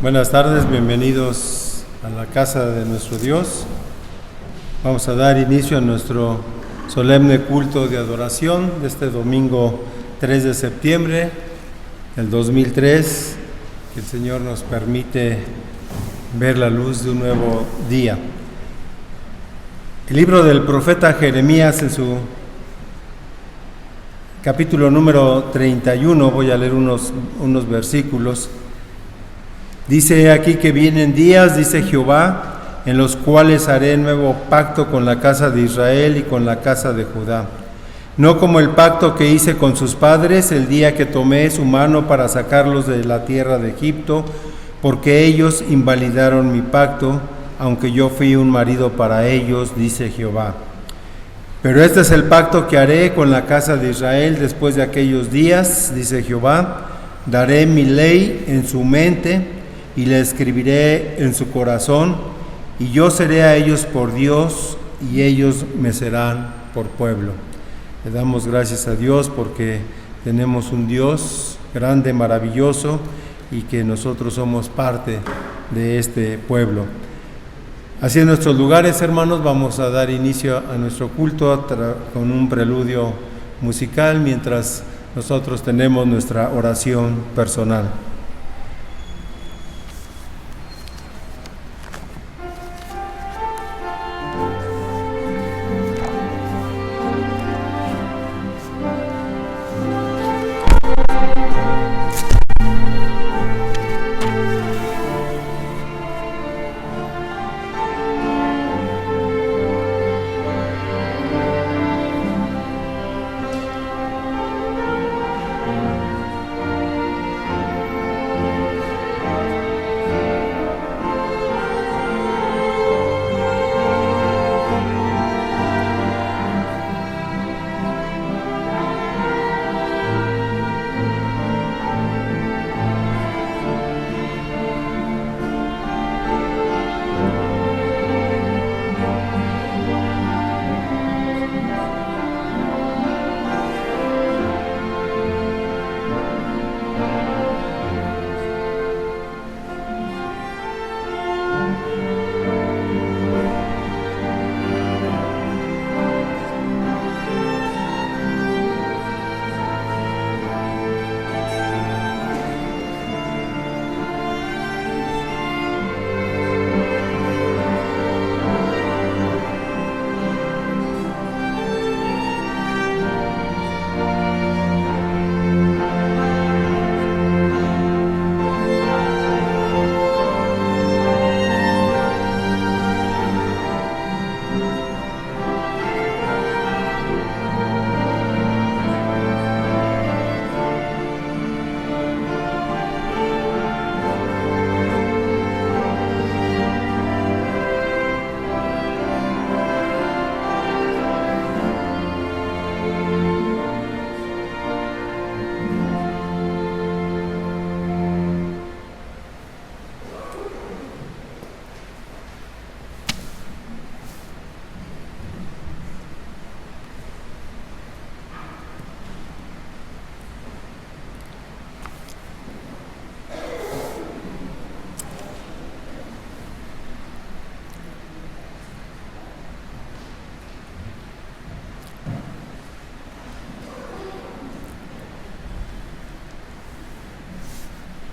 Buenas tardes, bienvenidos a la casa de nuestro Dios. Vamos a dar inicio a nuestro solemne culto de adoración de este domingo 3 de septiembre del 2003, que el Señor nos permite ver la luz de un nuevo día. El libro del profeta Jeremías, en su capítulo número 31, voy a leer unos versículos. Dice aquí que vienen días, dice Jehová, en los cuales haré nuevo pacto con la casa de Israel y con la casa de Judá. No como el pacto que hice con sus padres el día que tomé su mano para sacarlos de la tierra de Egipto, porque ellos invalidaron mi pacto, aunque yo fui un marido para ellos, dice Jehová. Pero este es el pacto que haré con la casa de Israel después de aquellos días, dice Jehová. Daré mi ley en su mente y la escribiré en su corazón, y yo seré a ellos por Dios, y ellos me serán por pueblo. Le damos gracias a Dios porque tenemos un Dios grande, maravilloso, y que nosotros somos parte de este pueblo. Así en nuestros lugares, hermanos, vamos a dar inicio a nuestro culto con un preludio musical, mientras nosotros tenemos nuestra oración personal.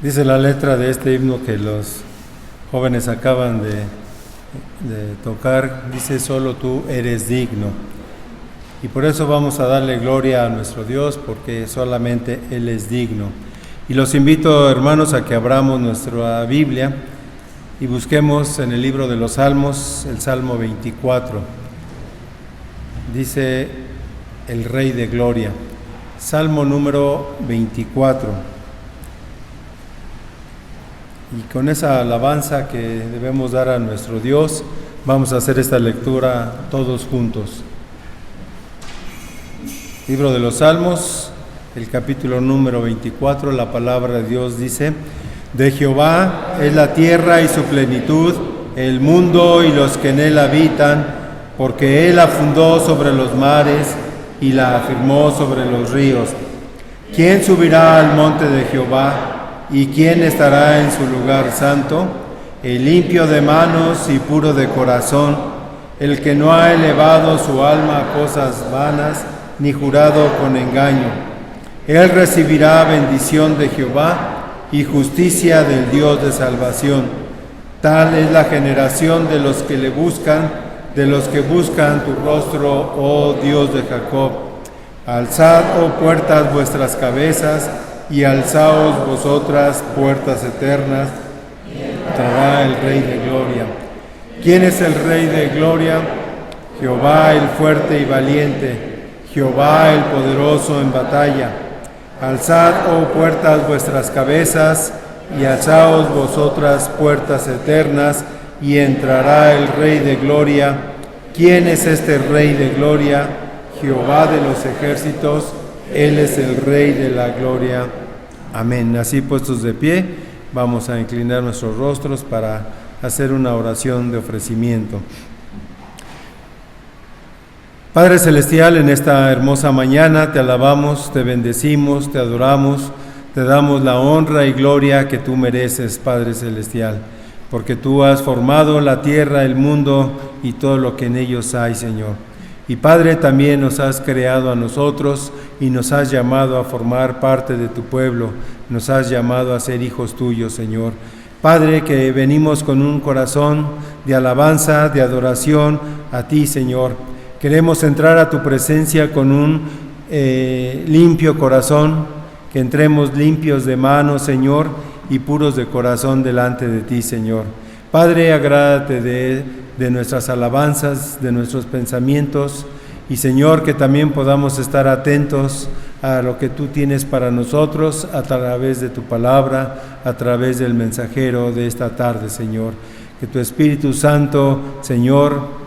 Dice la letra de este himno que los jóvenes acaban de tocar, dice: solo tú eres digno. Y por eso vamos a darle gloria a nuestro Dios, porque solamente Él es digno. Y los invito, hermanos, a que abramos nuestra Biblia y busquemos en el libro de los Salmos, el Salmo 24. Dice el Rey de Gloria, Salmo número 24. Y con esa alabanza que debemos dar a nuestro Dios, vamos a hacer esta lectura todos juntos. Libro de los Salmos, el capítulo número 24, la palabra de Dios dice: de Jehová es la tierra y su plenitud, el mundo y los que en él habitan, porque él la fundó sobre los mares y la afirmó sobre los ríos. ¿Quién subirá al monte de Jehová? ¿Y quién estará en su lugar santo? El limpio de manos y puro de corazón, el que no ha elevado su alma a cosas vanas, ni jurado con engaño. Él recibirá bendición de Jehová y justicia del Dios de salvación. Tal es la generación de los que le buscan, de los que buscan tu rostro, oh Dios de Jacob. Alzad, oh puertas, vuestras cabezas, y alzaos vosotras, puertas eternas, entrará el Rey de Gloria. ¿Quién es el Rey de Gloria? Jehová el fuerte y valiente, Jehová el poderoso en batalla. Alzad, oh puertas, vuestras cabezas, y alzaos vosotras, puertas eternas, y entrará el Rey de Gloria. ¿Quién es este Rey de Gloria? Jehová de los ejércitos, Él es el Rey de la Gloria. Amén. Así puestos de pie, vamos a inclinar nuestros rostros para hacer una oración de ofrecimiento. Padre Celestial, en esta hermosa mañana te alabamos, te bendecimos, te adoramos, te damos la honra y gloria que tú mereces, Padre Celestial, porque tú has formado la tierra, el mundo y todo lo que en ellos hay, Señor. Y Padre, también nos has creado a nosotros y nos has llamado a formar parte de tu pueblo, nos has llamado a ser hijos tuyos, Señor. Padre, que venimos con un corazón de alabanza, de adoración a ti, Señor. Queremos entrar a tu presencia con un limpio corazón, que entremos limpios de manos, Señor, y puros de corazón delante de ti, Señor. Padre, agrádate de nuestras alabanzas, de nuestros pensamientos, y Señor, que también podamos estar atentos a lo que tú tienes para nosotros a través de tu palabra, a través del mensajero de esta tarde, Señor. Que tu Espíritu Santo, Señor,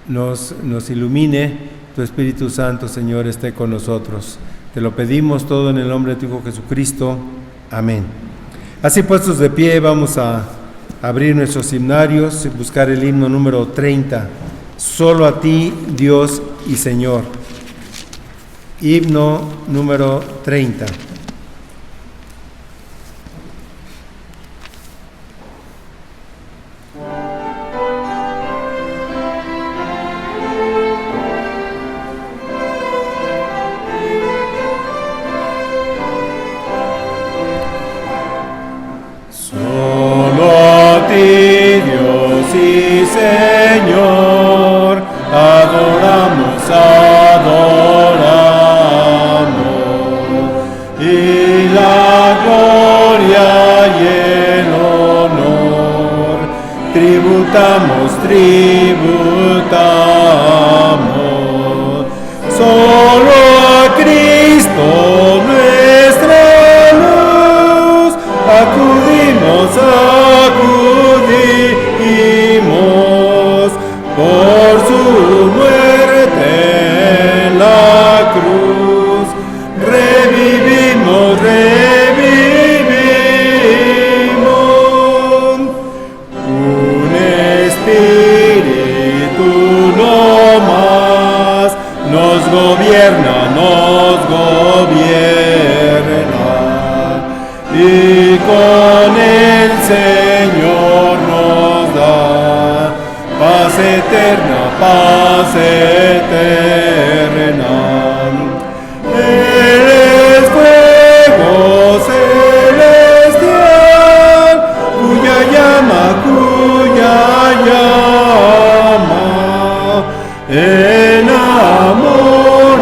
nos ilumine. Tu Espíritu Santo, Señor, esté con nosotros. Te lo pedimos todo en el nombre de tu Hijo Jesucristo. Amén. Así puestos de pie, vamos a abrir nuestros himnarios y buscar el himno número 30. Solo a ti, Dios y Señor. Himno número 30. Señor, adoramos, y la gloria y el honor tributamos, solo a Cristo nuestra luz acudimos, por su muerte en la cruz, revivimos, un espíritu no más nos gobierna, y con el Señor nos da paz eterna, Él es fuego celestial, cuya llama, en amor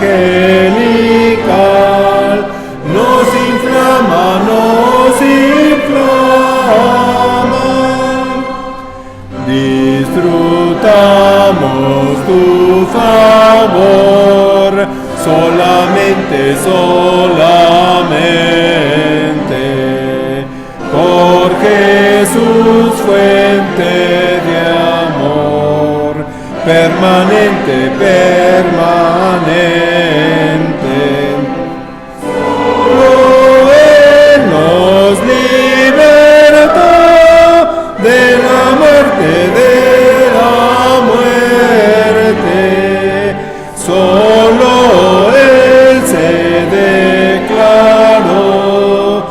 angelical, nos inflama. Disfrutamos tu favor, solamente, por Jesús, fuente de amor, permanente. Solo Él nos libertó de la muerte, solo Él se declaró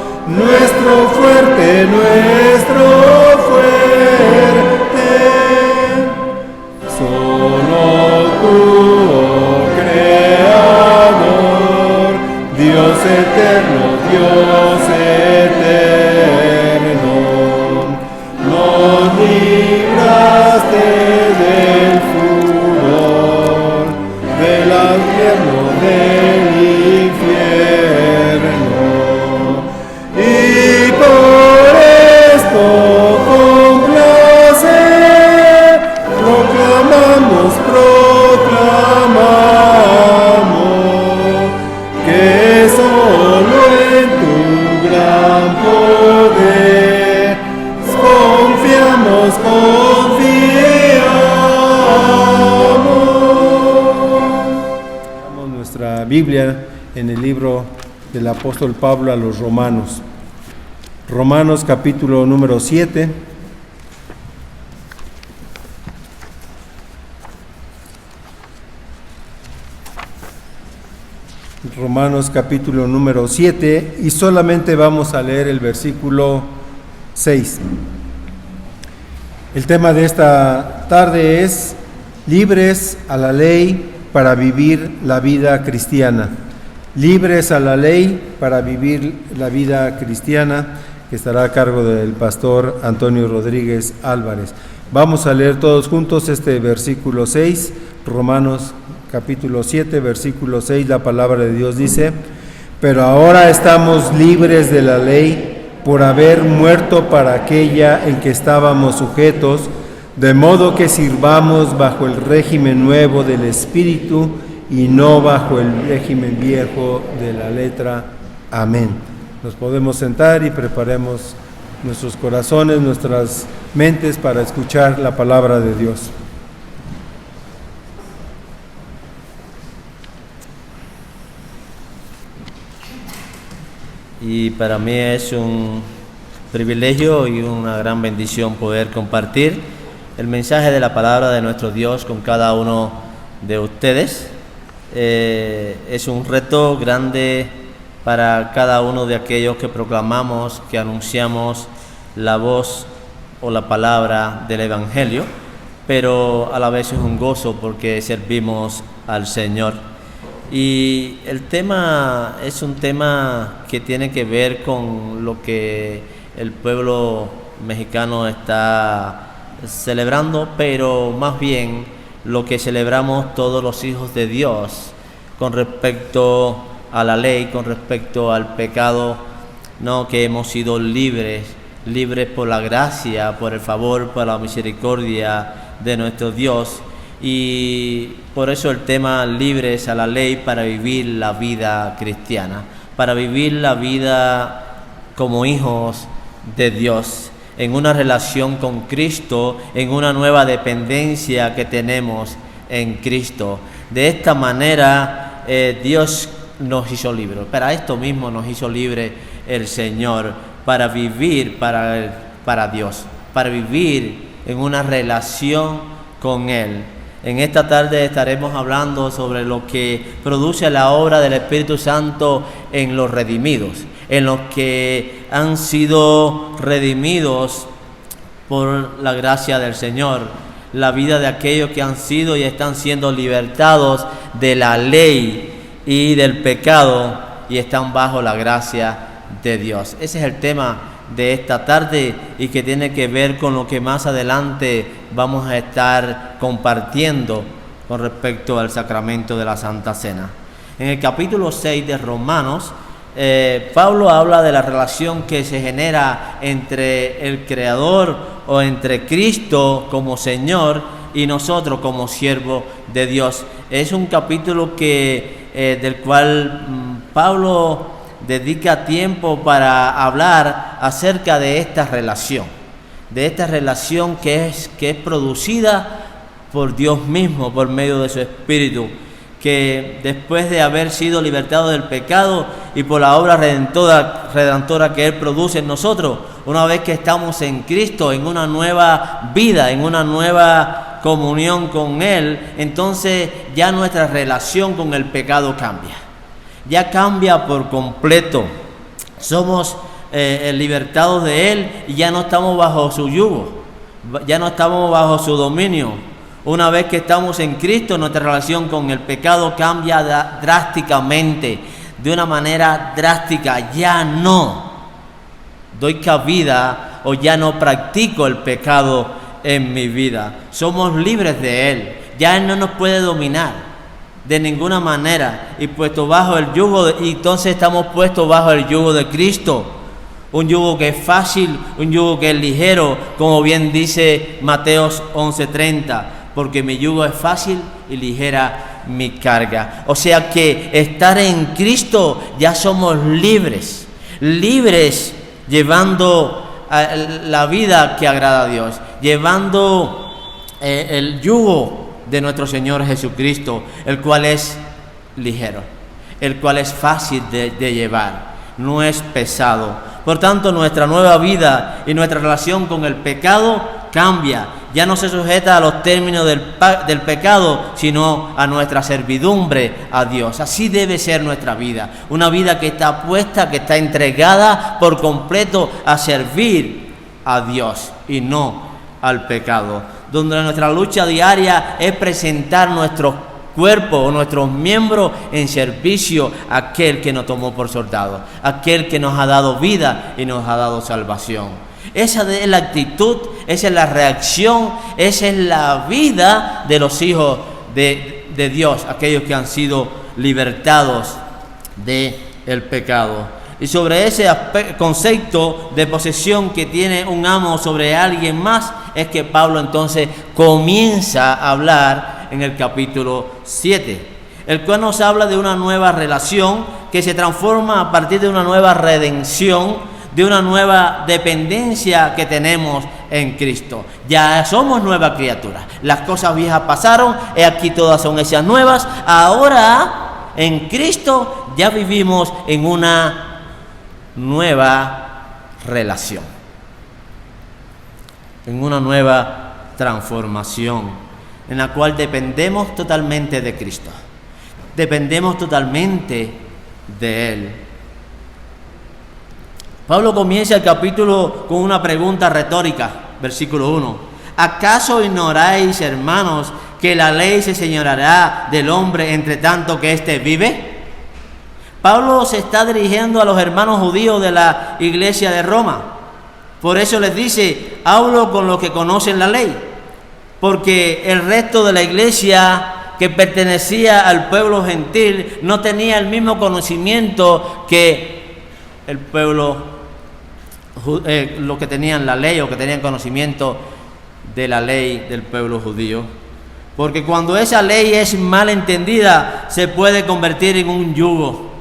la Biblia en el libro del apóstol Pablo a los Romanos. Romanos capítulo número 7. Romanos capítulo número 7, y solamente vamos a leer el versículo 6. El tema de esta tarde es libres a la ley para vivir la vida cristiana. Libres a la ley para vivir la vida cristiana, que estará a cargo del pastor Antonio Rodríguez Álvarez. Vamos a leer todos juntos este versículo 6, Romanos capítulo 7, versículo 6, la palabra de Dios dice: pero ahora estamos libres de la ley por haber muerto para aquella en que estábamos sujetos, de modo que sirvamos bajo el régimen nuevo del Espíritu y no bajo el régimen viejo de la letra. Amén. Nos podemos sentar y preparemos nuestros corazones, nuestras mentes para escuchar la palabra de Dios. Y para mí es un privilegio y una gran bendición poder compartir el mensaje de la palabra de nuestro Dios con cada uno de ustedes. Es un reto grande para cada uno de aquellos que proclamamos, que anunciamos la voz o la palabra del Evangelio, pero a la vez es un gozo porque servimos al Señor. Y el tema es un tema que tiene que ver con lo que el pueblo mexicano está celebrando, pero más bien lo que celebramos todos los hijos de Dios con respecto a la ley, con respecto al pecado, ¿no? Que hemos sido libres por la gracia, por el favor, por la misericordia de nuestro Dios. Y por eso el tema libres a la ley para vivir la vida cristiana, para vivir la vida como hijos de Dios, en una relación con Cristo, en una nueva dependencia que tenemos en Cristo. De esta manera Dios nos hizo libres. Para esto mismo nos hizo libre el Señor, para vivir para Dios, para vivir en una relación con Él. En esta tarde estaremos hablando sobre lo que produce la obra del Espíritu Santo en los redimidos, en los que han sido redimidos por la gracia del Señor, la vida de aquellos que han sido y están siendo libertados de la ley y del pecado y están bajo la gracia de Dios. Ese es el tema de esta tarde y que tiene que ver con lo que más adelante vamos a estar compartiendo con respecto al sacramento de la Santa Cena. En el capítulo 6 de Romanos, Pablo habla de la relación que se genera entre el Creador o entre Cristo como Señor y nosotros como siervos de Dios. Es un capítulo del cual Pablo dedica tiempo para hablar acerca de esta relación que es producida por Dios mismo, por medio de su Espíritu, que después de haber sido libertado del pecado y por la obra redentora que Él produce en nosotros, una vez que estamos en Cristo, en una nueva vida, en una nueva comunión con Él, entonces ya nuestra relación con el pecado cambia. Ya cambia por completo. Somos libertados de Él y ya no estamos bajo su yugo, ya no estamos bajo su dominio. Una vez que estamos en Cristo, nuestra relación con el pecado cambia drásticamente, de una manera drástica. Ya no doy cabida o ya no practico el pecado en mi vida. Somos libres de Él, ya Él no nos puede dominar de ninguna manera, y puesto bajo el yugo y entonces estamos puestos bajo el yugo de Cristo, un yugo que es fácil, un yugo que es ligero, como bien dice Mateos 11:30, porque mi yugo es fácil y ligera mi carga. O sea que estar en Cristo ya somos libres llevando la vida que agrada a Dios, llevando el yugo de nuestro Señor Jesucristo, el cual es ligero. el cual es fácil de llevar, no es pesado. Por tanto, nuestra nueva vida y nuestra relación con el pecado cambia. Ya no se sujeta a los términos del pecado, sino a nuestra servidumbre a Dios. Así debe ser nuestra vida. Una vida que está puesta, que está entregada por completo a servir a Dios y no al pecado. Donde nuestra lucha diaria es presentar nuestros cuerpos o nuestros miembros en servicio a aquel que nos tomó por soldado, aquel que nos ha dado vida y nos ha dado salvación. Esa es la actitud, esa es la reacción, esa es la vida de los hijos de Dios, aquellos que han sido libertados del pecado. Y sobre ese concepto de posesión que tiene un amo sobre alguien más, es que Pablo entonces comienza a hablar en el capítulo 7, el cual nos habla de una nueva relación que se transforma a partir de una nueva redención, de una nueva dependencia que tenemos en Cristo. Ya somos nueva criatura. Las cosas viejas pasaron, y aquí todas son hechas nuevas. Ahora, en Cristo, ya vivimos en una nueva relación, en una nueva transformación, en la cual dependemos totalmente de Cristo. Dependemos totalmente de Él. Pablo comienza el capítulo con una pregunta retórica, versículo 1. ¿Acaso ignoráis, hermanos, que la ley se señoreará del hombre entre tanto que éste vive? Pablo se está dirigiendo a los hermanos judíos de la iglesia de Roma. Por eso les dice, hablo con los que conocen la ley, porque el resto de la iglesia que pertenecía al pueblo gentil no tenía el mismo conocimiento que el pueblo los que tenían la ley o que tenían conocimiento de la ley del pueblo judío. Porque cuando esa ley es mal entendida, se puede convertir en un yugo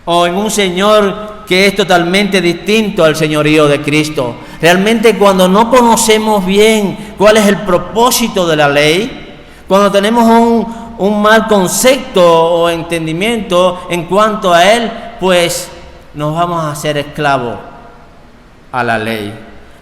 o en un señor que es totalmente distinto al señorío de Cristo. Realmente, cuando no conocemos bien cuál es el propósito de la ley, cuando tenemos un mal concepto o entendimiento en cuanto a él, pues nos vamos a hacer esclavos a la ley.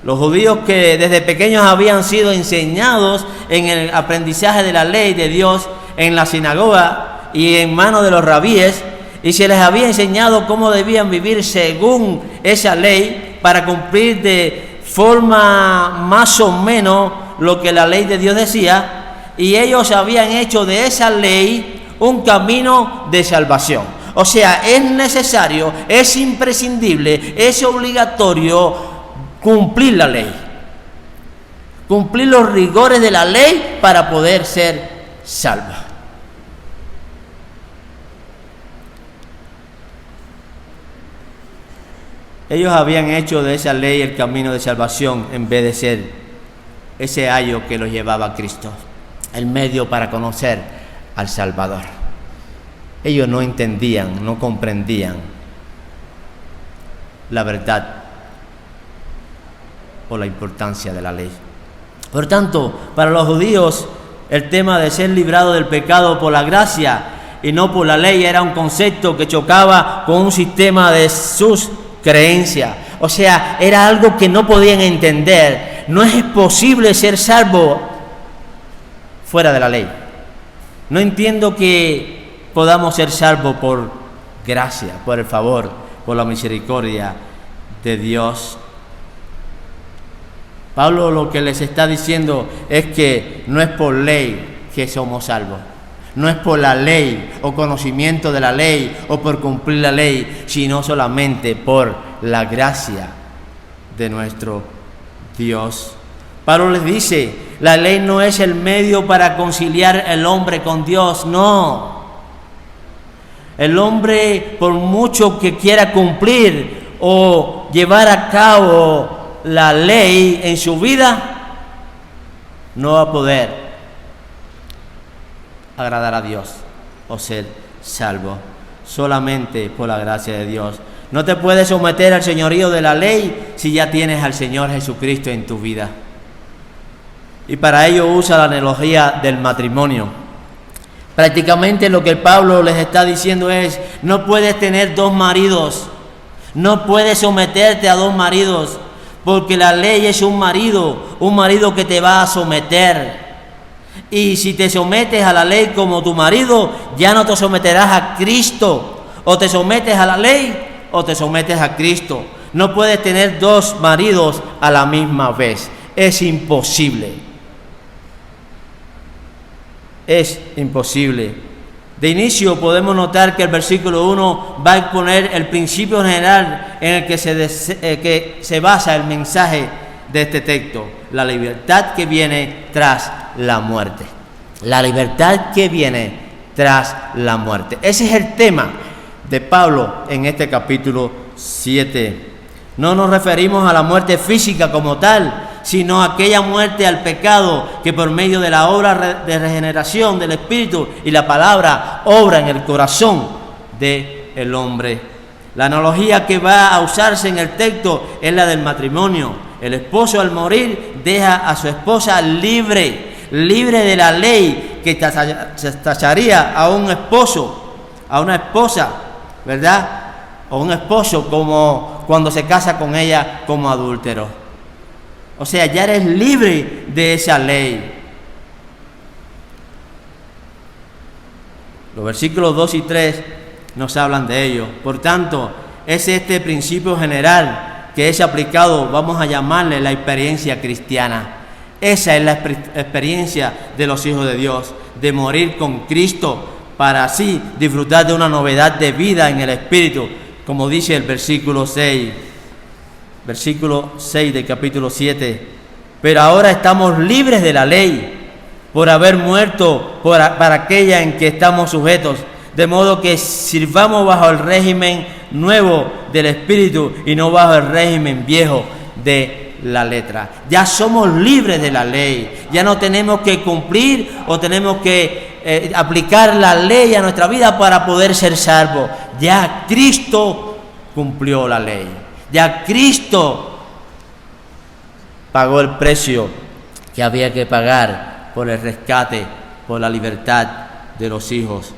Los judíos que desde pequeños habían sido enseñados en el aprendizaje de la ley de Dios en la sinagoga y en manos de los rabíes, y se les había enseñado cómo debían vivir según esa ley para cumplir de forma más o menos lo que la ley de Dios decía, y ellos habían hecho de esa ley un camino de salvación. O sea, es necesario, es imprescindible, es obligatorio cumplir la ley, cumplir los rigores de la ley para poder ser salvo. Ellos habían hecho de esa ley el camino de salvación en vez de ser ese ayo que los llevaba a Cristo, el medio para conocer al Salvador. Ellos no entendían, no comprendían la verdad o la importancia de la ley. Por tanto, para los judíos, el tema de ser librado del pecado por la gracia y no por la ley era un concepto que chocaba con un sistema de sus creencias. O sea, era algo que no podían entender. No es posible ser salvo fuera de la ley. No entiendo que podamos ser salvos por gracia, por el favor, por la misericordia de Dios. Pablo lo que les está diciendo es que no es por ley que somos salvos, no es por la ley o conocimiento de la ley o por cumplir la ley, sino solamente por la gracia de nuestro Dios. Pablo les dice, la ley no es el medio para conciliar el hombre con Dios, no. El hombre, por mucho que quiera cumplir o llevar a cabo la ley en su vida, no va a poder agradar a Dios o ser salvo, solamente por la gracia de Dios. No te puedes someter al señorío de la ley si ya tienes al Señor Jesucristo en tu vida. Y para ello usa la analogía del matrimonio. Prácticamente lo que Pablo les está diciendo es, No puedes tener dos maridos. No puedes someterte a dos maridos, porque la ley es un marido que te va a someter. Y si te sometes a la ley como tu marido, ya no te someterás a Cristo. O te sometes a la ley o te sometes a Cristo. No puedes tener dos maridos a la misma vez. Es imposible. Es imposible. De inicio podemos notar que el versículo 1 va a exponer el principio general en el que se basa el mensaje de este texto: la libertad que viene tras la muerte. La libertad que viene tras la muerte. Ese es el tema de Pablo en este capítulo 7. No nos referimos a la muerte física como tal, sino a aquella muerte al pecado que por medio de la obra de regeneración del Espíritu y la palabra obra en el corazón del hombre. La analogía que va a usarse en el texto es la del matrimonio. El esposo al morir deja a su esposa libre de la ley que tacharía a un esposo, a una esposa, ¿verdad? O un esposo como cuando se casa con ella como adúltero. O sea, ya eres libre de esa ley. Los versículos 2 y 3 nos hablan de ello. Por tanto, es este principio general que es aplicado, vamos a llamarle la experiencia cristiana. Esa es la experiencia de los hijos de Dios, de morir con Cristo para así disfrutar de una novedad de vida en el Espíritu, como dice el versículo 6. Versículo 6 del capítulo 7. Pero ahora estamos libres de la ley, por haber muerto para aquella en que estamos sujetos, de modo que sirvamos bajo el régimen nuevo del Espíritu y no bajo el régimen viejo de la letra. Ya somos libres de la ley, ya no tenemos que cumplir o tenemos que aplicar la ley a nuestra vida para poder ser salvos. Ya Cristo cumplió la ley. Ya Cristo pagó el precio que había que pagar por el rescate, por la libertad de los hijos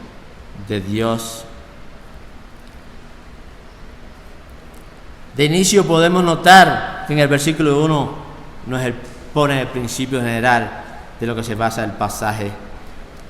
de Dios. De inicio podemos notar que en el versículo 1 nos pone el principio general de lo que se basa el pasaje.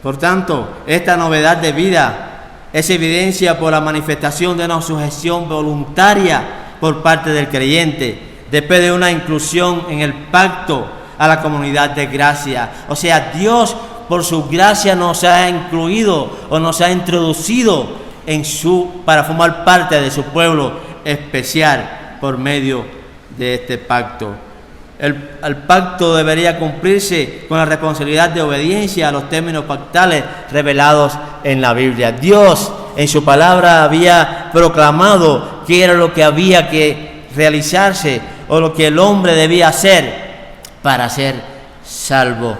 Por tanto, esta novedad de vida es evidencia por la manifestación de una sujeción voluntaria por parte del creyente, después de una inclusión en el pacto a la comunidad de gracia. O sea, Dios por su gracia nos ha incluido o nos ha introducido para formar parte de su pueblo especial por medio de este pacto. El pacto debería cumplirse con la responsabilidad de obediencia a los términos pactales revelados en la Biblia. Dios en su palabra había proclamado qué era lo que había que realizarse o lo que el hombre debía hacer para ser salvo.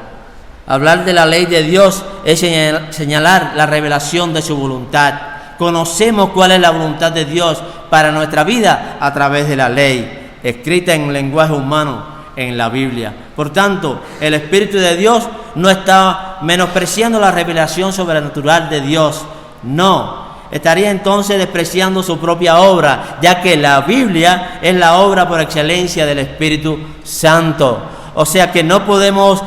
Hablar de la ley de Dios es señalar la revelación de su voluntad. Conocemos cuál es la voluntad de Dios para nuestra vida a través de la ley, escrita en lenguaje humano en la Biblia. Por tanto, el Espíritu de Dios no está menospreciando la revelación sobrenatural de Dios. No, estaría entonces despreciando su propia obra, ya que la Biblia es la obra por excelencia del Espíritu Santo. O sea que no podemos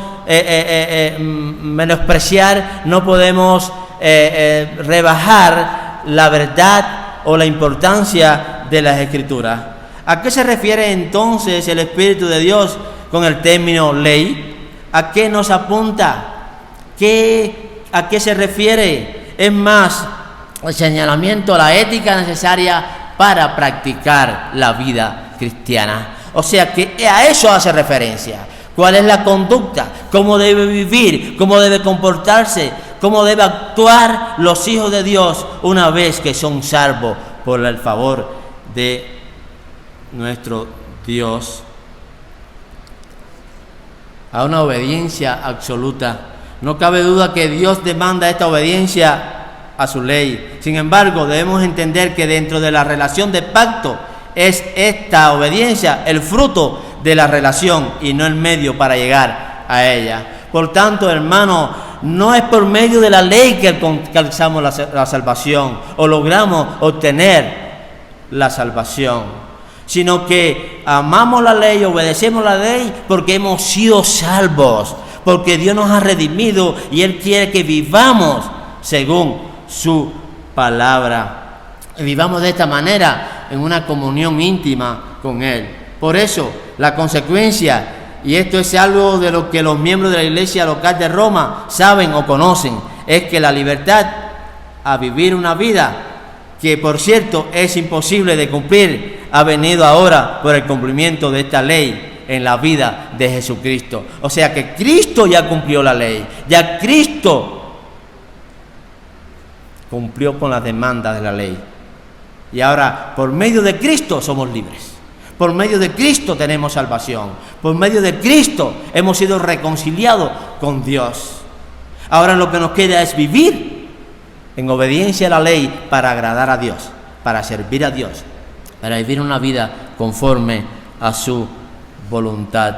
menospreciar, no podemos rebajar la verdad o la importancia de las Escrituras. ¿A qué se refiere entonces el Espíritu de Dios con el término ley? ¿A qué nos apunta? ¿A qué se refiere? Es más, el señalamiento a la ética necesaria para practicar la vida cristiana. O sea que a eso hace referencia. ¿Cuál es la conducta? ¿Cómo debe vivir? ¿Cómo debe comportarse? ¿Cómo debe actuar los hijos de Dios una vez que son salvos por el favor de nuestro Dios? A una obediencia absoluta. No cabe duda que Dios demanda esta obediencia a su ley. Sin embargo, debemos entender que dentro de la relación de pacto es esta obediencia el fruto de la relación y no el medio para llegar a ella. Por tanto, hermano, no es por medio de la ley que alcanzamos la salvación o logramos obtener la salvación, sino que amamos la ley, obedecemos la ley porque hemos sido salvos, porque Dios nos ha redimido y Él quiere que vivamos según su palabra. Y vivamos de esta manera en una comunión íntima con Él. Por eso, la consecuencia, y esto es algo de lo que los miembros de la iglesia local de Roma saben o conocen, es que la libertad a vivir una vida que, por cierto, es imposible de cumplir, ha venido ahora por el cumplimiento de esta ley en la vida de Jesucristo. O sea que Cristo ya cumplió la ley, ya Cristo cumplió con las demandas de la ley. Y ahora, por medio de Cristo somos libres. Por medio de Cristo tenemos salvación. Por medio de Cristo hemos sido reconciliados con Dios. Ahora lo que nos queda es vivir en obediencia a la ley para agradar a Dios, para servir a Dios, para vivir una vida conforme a su voluntad.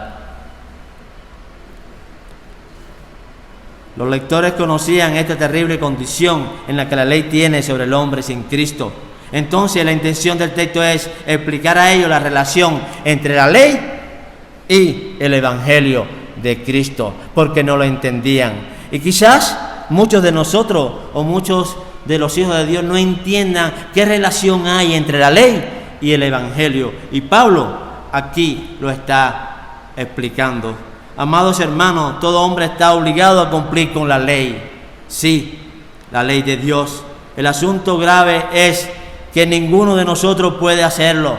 Los lectores conocían esta terrible condición en la que la ley tiene sobre el hombre sin Cristo. Entonces la intención del texto es explicar a ellos la relación entre la ley y el Evangelio de Cristo, porque no lo entendían. Y quizás muchos de nosotros o muchos de los hijos de Dios no entiendan qué relación hay entre la ley y el Evangelio. Y Pablo aquí lo está explicando. Amados hermanos, todo hombre está obligado a cumplir con la ley. Sí, la ley de Dios. El asunto grave es que ninguno de nosotros puede hacerlo.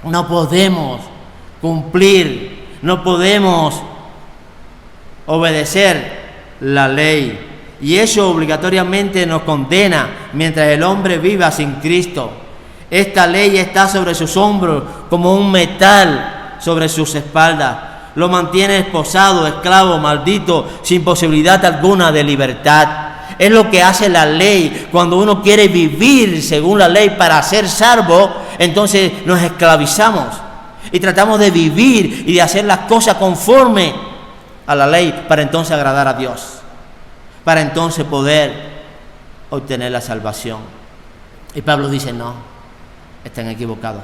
No podemos cumplir, no podemos obedecer la ley. Y eso obligatoriamente nos condena mientras el hombre viva sin Cristo. Esta ley está sobre sus hombros como un metal sobre sus espaldas. Lo mantiene esposado, esclavo, maldito, sin posibilidad alguna de libertad. Es lo que hace la ley. Cuando uno quiere vivir según la ley para ser salvo, entonces nos esclavizamos y tratamos de vivir y de hacer las cosas conforme a la ley para entonces agradar a Dios, para entonces poder obtener la salvación. Y Pablo dice, no, están equivocados.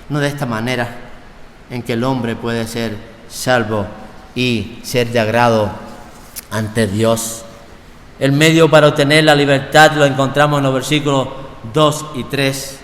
No de esta manera en que el hombre puede ser salvo y ser de agrado ante Dios. El medio para obtener la libertad lo encontramos en los versículos 2 y 3.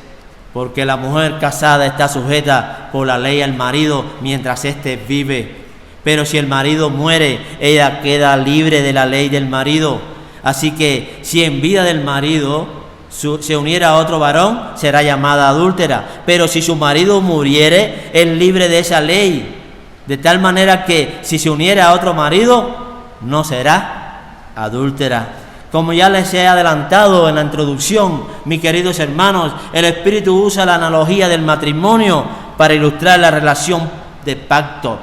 Porque la mujer casada está sujeta por la ley al marido mientras éste vive. Pero si el marido muere, ella queda libre de la ley del marido. Así que si en vida del marido se uniera a otro varón, será llamada adúltera. Pero si su marido muriere, es libre de esa ley. De tal manera que si se uniera a otro marido, no será adúltera. Como ya les he adelantado en la introducción, mis queridos hermanos, el Espíritu usa la analogía del matrimonio para ilustrar la relación de pacto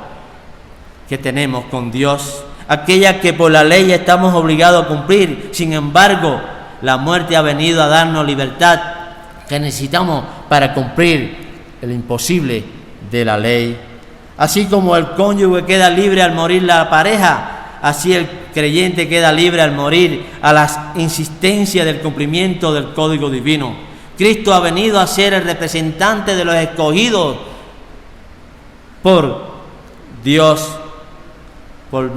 que tenemos con Dios, aquella que por la ley estamos obligados a cumplir. Sin embargo, la muerte ha venido a darnos libertad que necesitamos para cumplir el imposible de la ley. Así como el cónyuge queda libre al morir la pareja, así el creyente queda libre al morir a la insistencia del cumplimiento del código divino. Cristo ha venido a ser el representante de los escogidos por Dios por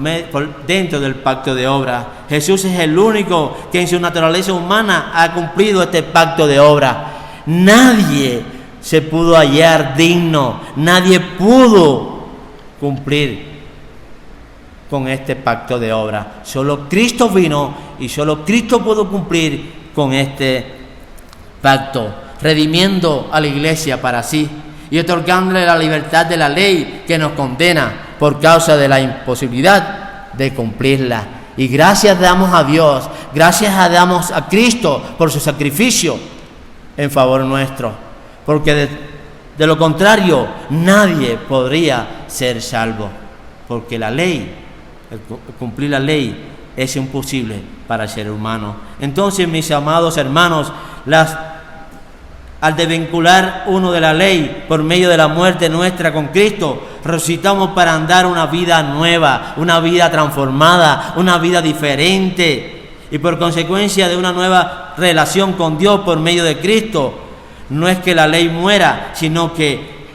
dentro del pacto de obra. Jesús es el único que en su naturaleza humana ha cumplido este pacto de obra. Nadie se pudo hallar digno, nadie pudo cumplir con este pacto de obra. Solo Cristo vino y solo Cristo pudo cumplir con este pacto, redimiendo a la iglesia para sí y otorgándole la libertad de la ley que nos condena por causa de la imposibilidad de cumplirla. Y gracias damos a Dios, gracias damos a Cristo por su sacrificio en favor nuestro, porque de lo contrario nadie podría ser salvo, porque la ley, el cumplir la ley es imposible para el ser humano. Entonces, mis amados hermanos, Al desvincular uno de la ley por medio de la muerte nuestra con Cristo, resucitamos para andar una vida nueva, una vida transformada, una vida diferente. Y por consecuencia de una nueva relación con Dios por medio de Cristo, no es que la ley muera, sino que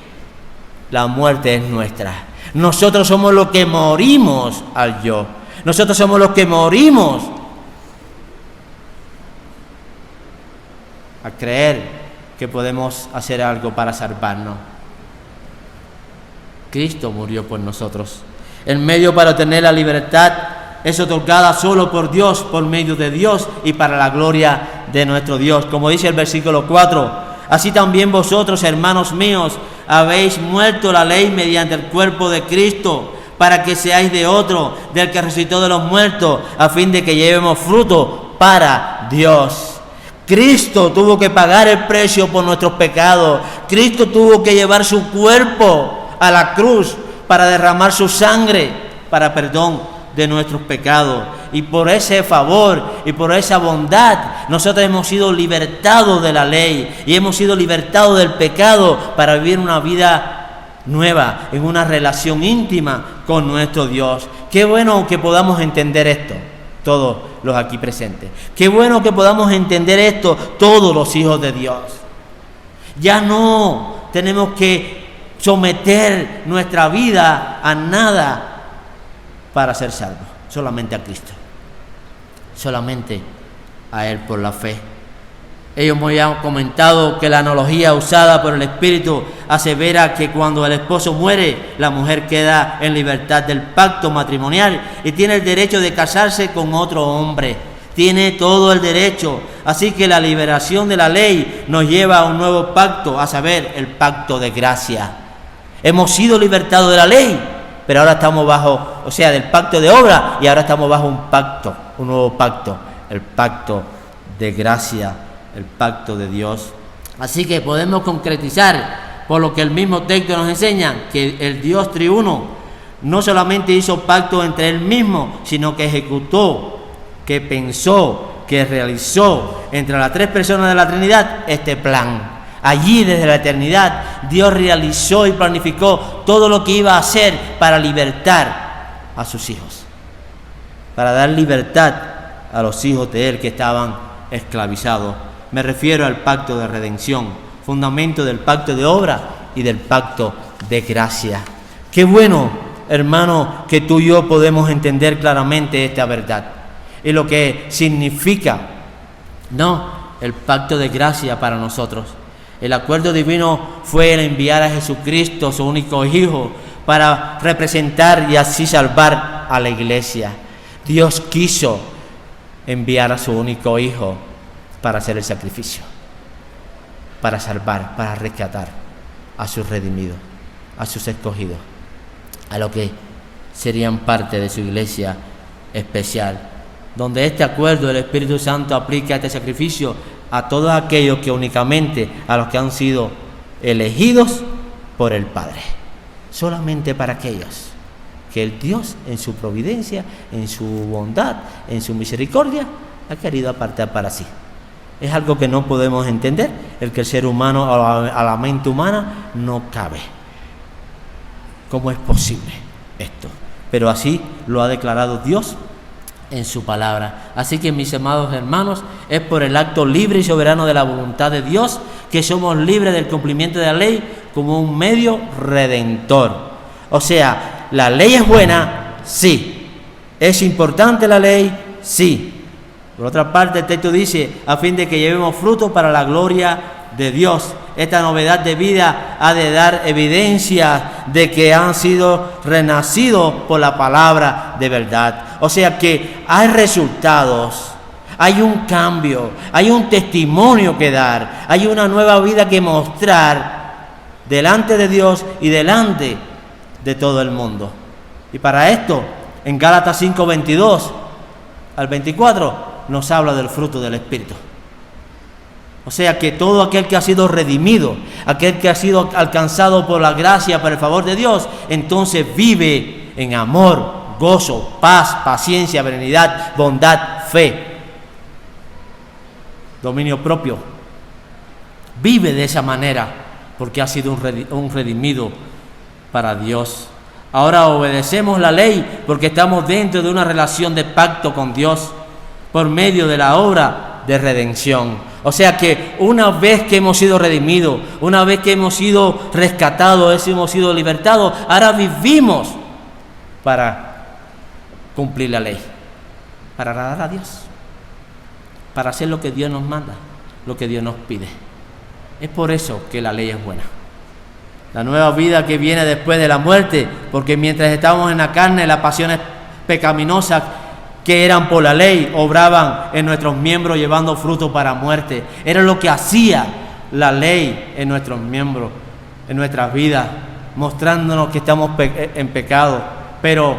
la muerte es nuestra. Nosotros somos los que morimos al yo. Nosotros somos los que morimos a creer que podemos hacer algo para salvarnos. Cristo murió por nosotros. El medio para obtener la libertad es otorgada solo por Dios, por medio de Dios y para la gloria de nuestro Dios. Como dice el versículo 4, así también vosotros, hermanos míos, habéis muerto la ley mediante el cuerpo de Cristo, para que seáis de otro, del que resucitó de los muertos, a fin de que llevemos fruto para Dios. Cristo tuvo que pagar el precio por nuestros pecados. Cristo tuvo que llevar su cuerpo a la cruz para derramar su sangre para perdón de nuestros pecados. Y por ese favor y por esa bondad nosotros hemos sido libertados de la ley y hemos sido libertados del pecado para vivir una vida nueva, en una relación íntima con nuestro Dios. Qué bueno que podamos entender esto, todos los aquí presentes. Qué bueno que podamos entender esto, todos los hijos de Dios. Ya no tenemos que someter nuestra vida a nada para ser salvos, solamente a Cristo, solamente a Él por la fe. Ellos me han comentado que la analogía usada por el Espíritu asevera que cuando el esposo muere, la mujer queda en libertad del pacto matrimonial y tiene el derecho de casarse con otro hombre. Tiene todo el derecho. Así que la liberación de la ley nos lleva a un nuevo pacto, a saber, el pacto de gracia. Hemos sido libertados de la ley, pero ahora estamos bajo, del pacto de obra, y ahora estamos bajo un pacto, un nuevo pacto, el pacto de gracia, el pacto de Dios. Así que podemos concretizar, por lo que el mismo texto nos enseña, que el Dios triuno no solamente hizo pacto entre Él mismo, sino que ejecutó, que pensó, que realizó entre las tres personas de la Trinidad este plan. Allí desde la eternidad Dios realizó y planificó todo lo que iba a hacer para libertar a sus hijos, para dar libertad a los hijos de Él que estaban esclavizados. Me refiero al pacto de redención, fundamento del pacto de obra y del pacto de gracia. Qué bueno, hermano, que tú y yo podemos entender claramente esta verdad y lo que significa, el pacto de gracia para nosotros. El acuerdo divino fue el enviar a Jesucristo, su único Hijo, para representar y así salvar a la iglesia. Dios quiso enviar a su único Hijo para hacer el sacrificio, para salvar, para rescatar a sus redimidos, a sus escogidos, a los que serían parte de su iglesia especial, donde este acuerdo del Espíritu Santo aplica este sacrificio a todos aquellos que únicamente a los que han sido elegidos por el Padre, solamente para aquellos que el Dios en su providencia, en su bondad, en su misericordia ha querido apartar para sí. Es algo que no podemos entender, el que el ser humano a la mente humana no cabe. ¿Cómo es posible esto? Pero así lo ha declarado Dios en su palabra. Así que, mis amados hermanos, es por el acto libre y soberano de la voluntad de Dios que somos libres del cumplimiento de la ley como un medio redentor. O sea, la ley es buena, sí. ¿Es importante la ley? Sí. Por otra parte, el texto dice, a fin de que llevemos fruto para la gloria de Dios. Esta novedad de vida ha de dar evidencia de que han sido renacidos por la palabra de verdad. O sea que hay resultados, hay un cambio, hay un testimonio que dar, hay una nueva vida que mostrar delante de Dios y delante de todo el mundo. Y para esto, en Gálatas 5:22 al 24, nos habla del fruto del Espíritu. O sea que todo aquel que ha sido redimido, aquel que ha sido alcanzado por la gracia, por el favor de Dios, entonces vive en amor, gozo, paz, paciencia, benignidad, bondad, fe, dominio propio, Vive de esa manera porque ha sido un redimido para Dios. Ahora obedecemos la ley porque estamos dentro de una relación de pacto con Dios por medio de la obra de redención. O sea que una vez que hemos sido redimidos, una vez que hemos sido rescatados, hemos sido libertados, ahora vivimos para cumplir la ley, para agradar a Dios, para hacer lo que Dios nos manda, lo que Dios nos pide. Es por eso que la ley es buena. La nueva vida que viene después de la muerte, porque mientras estábamos en la carne, las pasiones pecaminosas que eran por la ley obraban en nuestros miembros llevando fruto para muerte. Era lo que hacía la ley en nuestros miembros, en nuestras vidas, mostrándonos que estamos en pecado. Pero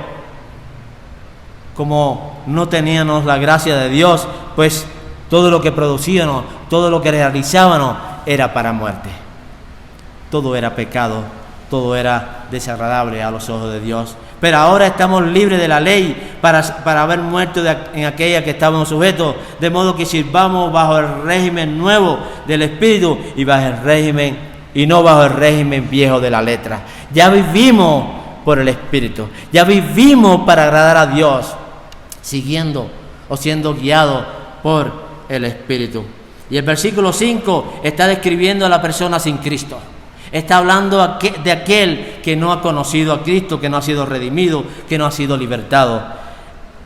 como no teníamos la gracia de Dios, pues todo lo que producíamos, todo lo que realizábamos era para muerte. Todo era pecado, todo era desagradable a los ojos de Dios. Pero ahora estamos libres de la ley para haber muerto en aquella que estábamos sujetos, de modo que sirvamos bajo el régimen nuevo del Espíritu y bajo el régimen y no bajo el régimen viejo de la letra. Ya vivimos por el Espíritu, ya vivimos para agradar a Dios, siguiendo o siendo guiados por el Espíritu. Y el versículo 5 está describiendo a la persona sin Cristo. Está hablando de aquel que no ha conocido a Cristo, que no ha sido redimido, que no ha sido libertado.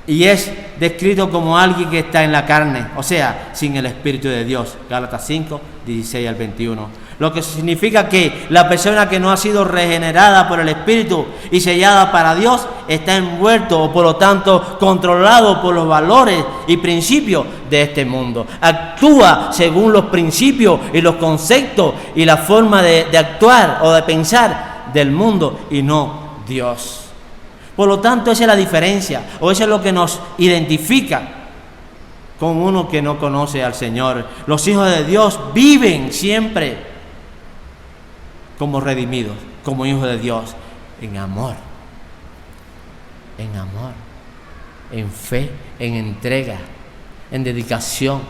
Y es descrito como alguien que está en la carne, o sea, sin el Espíritu de Dios. Gálatas 5, 16 al 21. Lo que significa que la persona que no ha sido regenerada por el Espíritu y sellada para Dios está envuelto o por lo tanto controlado por los valores y principios de este mundo. Actúa según los principios y los conceptos y la forma de actuar o de pensar del mundo y no Dios. Por lo tanto, esa es la diferencia, o eso es lo que nos identifica con uno que no conoce al Señor. Los hijos de Dios viven siempre como redimidos, como hijos de Dios, en amor, en fe, en entrega, en dedicación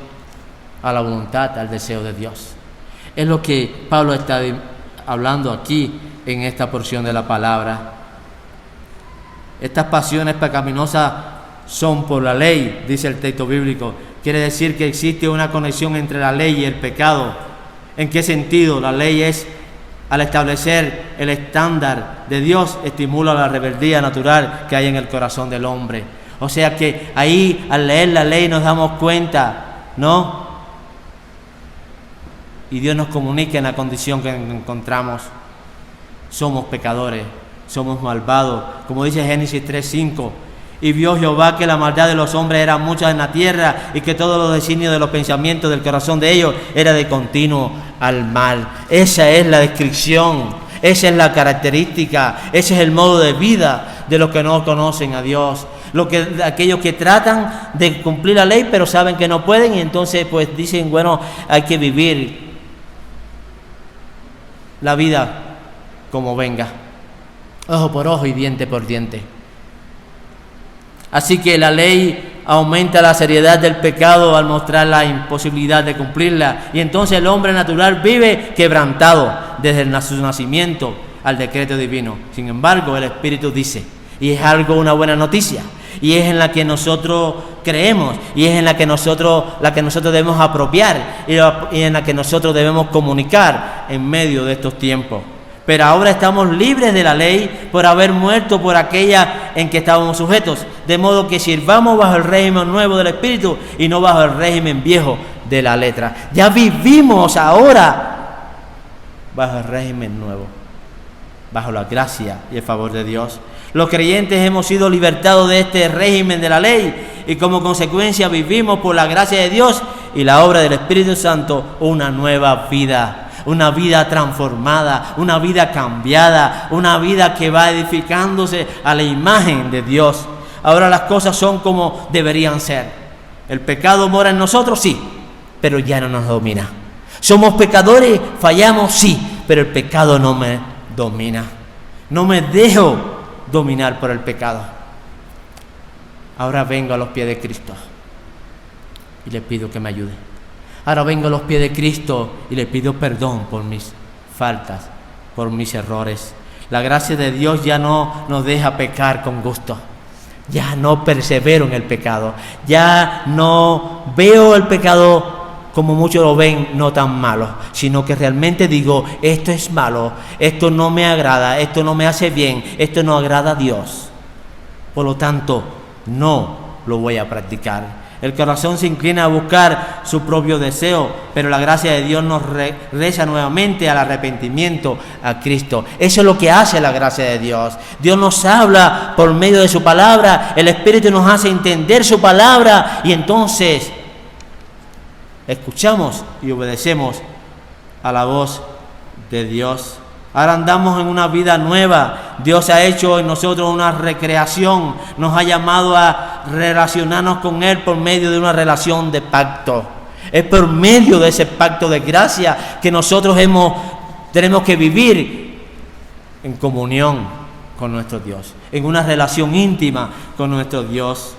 a la voluntad, al deseo de Dios. Es lo que Pablo está hablando aquí en esta porción de la palabra. Estas pasiones pecaminosas son por la ley, dice el texto bíblico. Quiere decir que existe una conexión entre la ley y el pecado. ¿En qué sentido? La ley es, al establecer el estándar de Dios, estimula la rebeldía natural que hay en el corazón del hombre. O sea que ahí, al leer la ley, nos damos cuenta, ¿no? Y Dios nos comunica en la condición que encontramos. Somos pecadores, somos malvados. Como dice Génesis 3:5, y vio Jehová que la maldad de los hombres era mucha en la tierra y que todos los designios de los pensamientos del corazón de ellos era de continuo al mal. Esa es la descripción, esa es la característica, ese es el modo de vida de los que no conocen a Dios. Aquellos que tratan de cumplir la ley pero saben que no pueden y entonces pues dicen, bueno, hay que vivir la vida como venga, ojo por ojo y diente por diente. Así que la ley aumenta la seriedad del pecado al mostrar la imposibilidad de cumplirla, y entonces el hombre natural vive quebrantado desde su nacimiento al decreto divino. Sin embargo, el Espíritu dice, y es algo, una buena noticia, y es en la que nosotros creemos, y es en la que nosotros debemos apropiar, y en la que nosotros debemos comunicar en medio de estos tiempos. Pero ahora estamos libres de la ley por haber muerto por aquella en que estábamos sujetos, de modo que sirvamos bajo el régimen nuevo del Espíritu y no bajo el régimen viejo de la letra. Ya vivimos ahora bajo el régimen nuevo, bajo la gracia y el favor de Dios. Los creyentes hemos sido libertados de este régimen de la ley y como consecuencia vivimos por la gracia de Dios y la obra del Espíritu Santo una nueva vida. Una vida transformada, una vida cambiada, una vida que va edificándose a la imagen de Dios. Ahora las cosas son como deberían ser. El pecado mora en nosotros, sí, pero ya no nos domina. Somos pecadores, fallamos, sí, pero el pecado no me domina. No me dejo dominar por el pecado. Ahora vengo a los pies de Cristo y le pido que me ayude. Ahora vengo a los pies de Cristo y le pido perdón por mis faltas, por mis errores. La gracia de Dios ya no nos deja pecar con gusto. Ya no persevero en el pecado. Ya no veo el pecado como muchos lo ven, no tan malo, sino que realmente digo, esto es malo, esto no me agrada, esto no me hace bien, esto no agrada a Dios. Por lo tanto, no lo voy a practicar. El corazón se inclina a buscar su propio deseo, pero la gracia de Dios nos regresa nuevamente al arrepentimiento a Cristo. Eso es lo que hace la gracia de Dios. Dios nos habla por medio de su palabra, el Espíritu nos hace entender su palabra y entonces escuchamos y obedecemos a la voz de Dios. Ahora andamos en una vida nueva. Dios ha hecho en nosotros una recreación. Nos ha llamado a relacionarnos con Él por medio de una relación de pacto. Es por medio de ese pacto de gracia que nosotros tenemos que vivir en comunión con nuestro Dios, en una relación íntima con nuestro Dios,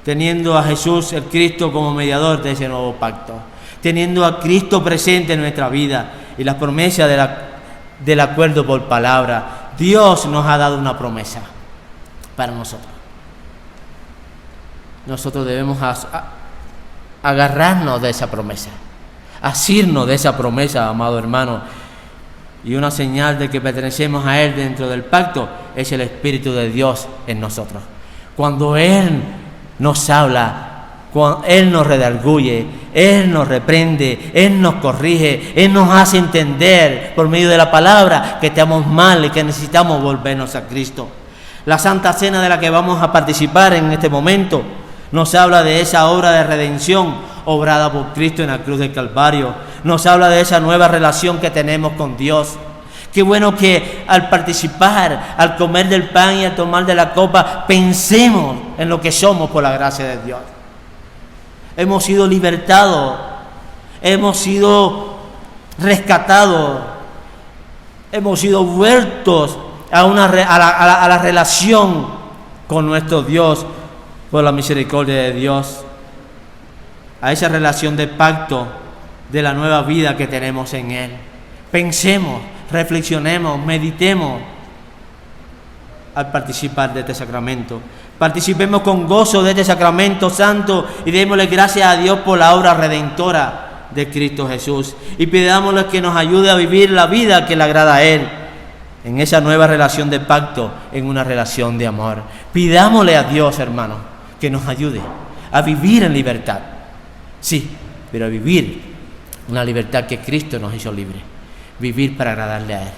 teniendo a Jesús, el Cristo, como mediador de ese nuevo pacto, teniendo a Cristo presente en nuestra vida y las promesas del acuerdo por palabra. Dios nos ha dado una promesa para nosotros. Nosotros debemos agarrarnos de esa promesa, asirnos de esa promesa, amado hermano. Y una señal de que pertenecemos a Él dentro del pacto es el Espíritu de Dios en nosotros. Cuando Él nos habla, cuando Él nos redarguye, Él nos reprende, Él nos corrige, Él nos hace entender por medio de la palabra que estamos mal y que necesitamos volvernos a Cristo. La Santa Cena de la que vamos a participar en este momento nos habla de esa obra de redención obrada por Cristo en la cruz del Calvario. Nos habla de esa nueva relación que tenemos con Dios. Qué bueno que al participar, al comer del pan y al tomar de la copa, pensemos en lo que somos por la gracia de Dios. Hemos sido libertados, hemos sido rescatados, hemos sido vueltos a la relación con nuestro Dios por la misericordia de Dios, a esa relación de pacto de la nueva vida que tenemos en Él. Pensemos, reflexionemos, meditemos al participar de este sacramento. Participemos con gozo de este sacramento santo y démosle gracias a Dios por la obra redentora de Cristo Jesús. Y pidámosle que nos ayude a vivir la vida que le agrada a Él, en esa nueva relación de pacto, en una relación de amor. Pidámosle a Dios, hermano, que nos ayude a vivir en libertad. Sí, pero a vivir una libertad que Cristo nos hizo libre. Vivir para agradarle a Él,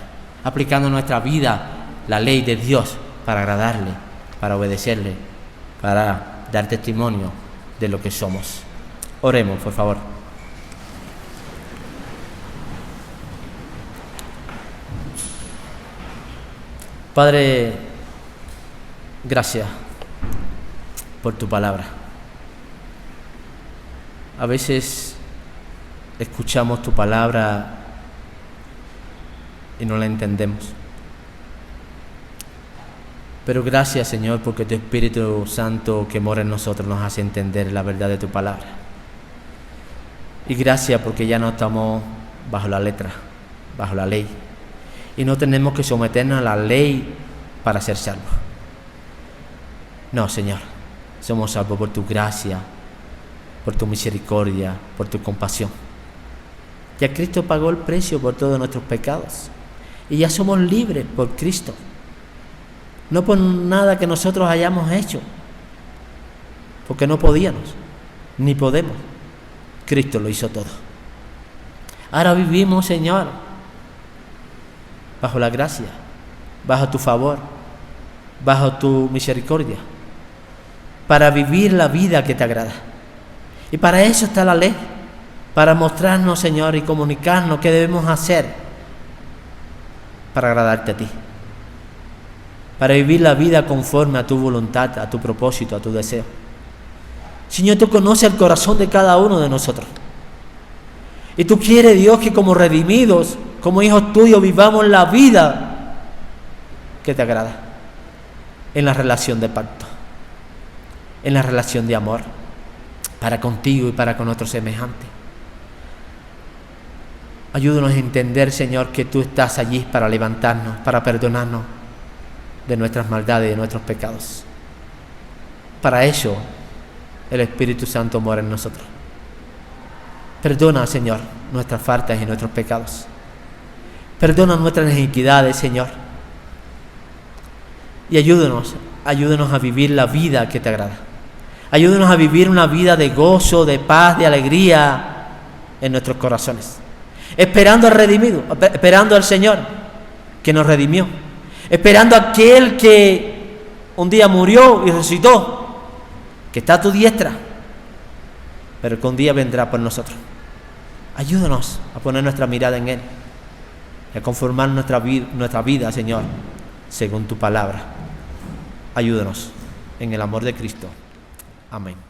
aplicando en nuestra vida la ley de Dios para agradarle, para obedecerle, para dar testimonio de lo que somos. Oremos, por favor. Padre, gracias por tu palabra. A veces escuchamos tu palabra y no la entendemos. Pero gracias, Señor, porque tu Espíritu Santo que mora en nosotros nos hace entender la verdad de tu palabra. Y gracias porque ya no estamos bajo la letra, bajo la ley. Y no tenemos que someternos a la ley para ser salvos. No, Señor, somos salvos por tu gracia, por tu misericordia, por tu compasión. Ya Cristo pagó el precio por todos nuestros pecados. Y ya somos libres por Cristo. No por nada que nosotros hayamos hecho, porque no podíamos, ni podemos. Cristo lo hizo todo. Ahora vivimos, Señor, bajo la gracia, bajo tu favor, bajo tu misericordia, para vivir la vida que te agrada. Y para eso está la ley, para mostrarnos, Señor, y comunicarnos qué debemos hacer para agradarte a ti, para vivir la vida conforme a tu voluntad, a tu propósito, a tu deseo. Señor, tú conoces el corazón de cada uno de nosotros. Y tú quieres, Dios, que como redimidos, como hijos tuyos, vivamos la vida que te agrada, en la relación de pacto, en la relación de amor. para contigo y para con nuestros semejantes. Ayúdanos a entender, Señor, que tú estás allí para levantarnos, para perdonarnos de nuestras maldades y de nuestros pecados. Para eso el Espíritu Santo mora en nosotros. Perdona, Señor, nuestras faltas y nuestros pecados. Perdona nuestras iniquidades, Señor. Y ayúdanos a vivir la vida que te agrada. Ayúdanos a vivir una vida de gozo, de paz, de alegría en nuestros corazones. Esperando al redimido, esperando al Señor que nos redimió. Esperando a aquel que un día murió y resucitó, que está a tu diestra, pero que un día vendrá por nosotros. Ayúdanos a poner nuestra mirada en Él y a conformar nuestra vida, Señor, según tu palabra. Ayúdanos en el amor de Cristo. Amén.